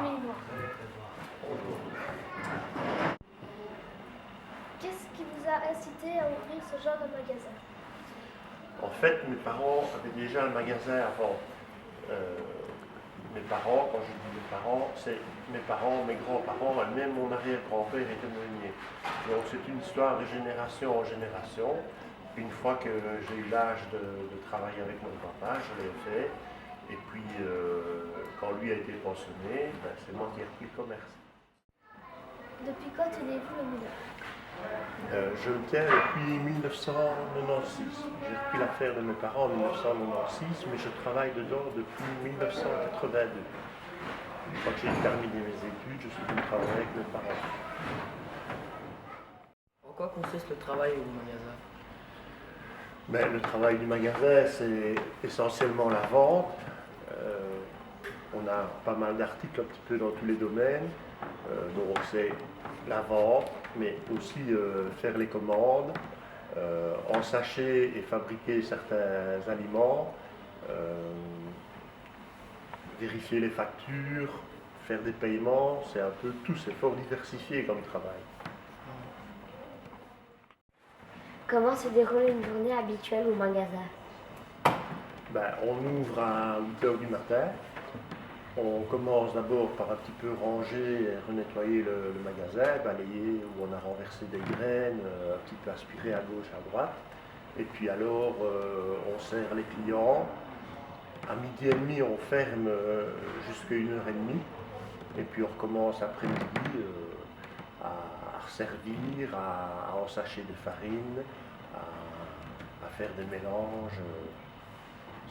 Oui, moi. Qu'est-ce qui vous a incité à ouvrir ce genre de magasin? En fait, mes parents avaient déjà un magasin avant. Euh, Mes parents, quand je dis mes parents, c'est mes parents, mes grands-parents, et même mon arrière-grand-père était meunier. Donc c'est une histoire de génération en génération. Une fois que j'ai eu l'âge de travailler avec mon papa, je l'ai fait. Et puis, quand lui a été pensionné, ben, c'est moi qui ai repris le commerce. Depuis quand tenez-vous le moulin? Je le tiens depuis 1996. J'ai repris l'affaire de mes parents en 1996, mais je travaille dedans depuis 1982. Une fois que j'ai terminé mes études, je suis venu travailler avec mes parents. En quoi consiste le travail au magasin? Mais le travail du magasin, c'est essentiellement la vente. Euh, on a pas mal d'articles un petit peu dans tous les domaines. Donc c'est la vente, mais aussi faire les commandes, en sachet et fabriquer certains aliments, vérifier les factures, faire des paiements, c'est un peu tout, c'est fort diversifié comme travail. Comment se déroule une journée habituelle au magasin? Ben, on ouvre à 8 heures du matin. On commence d'abord par un petit peu ranger et renettoyer le magasin, balayer où on a renversé des graines, un petit peu aspiré à gauche, à droite. Et puis alors, on sert les clients. À midi et demi, on ferme jusqu'à 1h30. Et puis on recommence après-midi à resservir, à ensacher de farine, à faire des mélanges.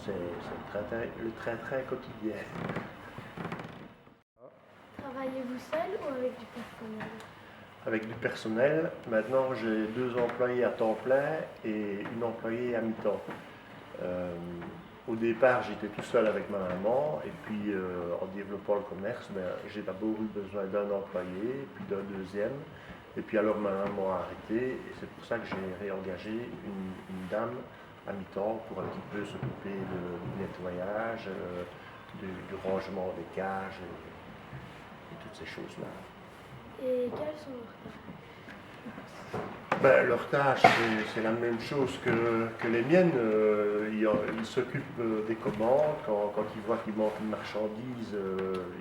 C'est le train-train quotidien. Travaillez-vous seul ou avec du personnel? Avec du personnel, maintenant j'ai 2 employés à temps plein et une employée à mi-temps. Au départ, j'étais tout seul avec ma maman et puis en développant le commerce, ben, j'ai d'abord eu besoin d'un employé, puis d'un deuxième. Et puis alors ma maman a arrêté et c'est pour ça que j'ai réengagé une dame à mi-temps pour un petit peu s'occuper du nettoyage, du rangement des cages et toutes ces choses-là. Et quelles sont vos tâches? Ben, leur tâche, c'est la même chose que les miennes. Ils s'occupent des commandes. Quand ils voient qu'il manque une marchandise,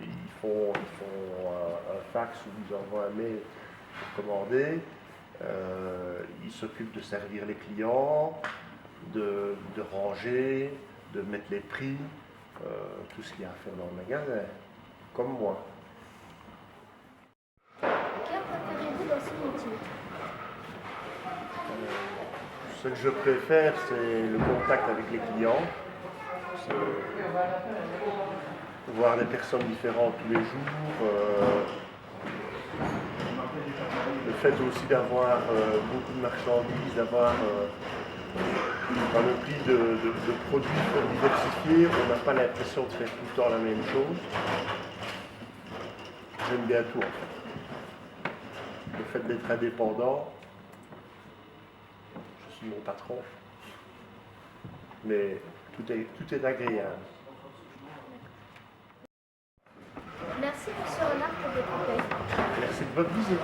ils font un fax ou ils envoient un mail pour commander. Ils s'occupent de servir les clients, de ranger, de mettre les prix, tout ce qu'il y a à faire dans le magasin, comme moi. Que préférez-vous dans ce métier? Ce que je préfère, c'est le contact avec les clients. C'est voir des personnes différentes tous les jours. Le fait aussi d'avoir beaucoup de marchandises, d'avoir dans le prix de produits diversifiés, on n'a pas l'impression de faire tout le temps la même chose. J'aime bien tout en fait. Le fait d'être indépendant, je suis mon patron, mais tout est agréable. Merci, monsieur Renard, pour votre accueil. Merci de votre visite.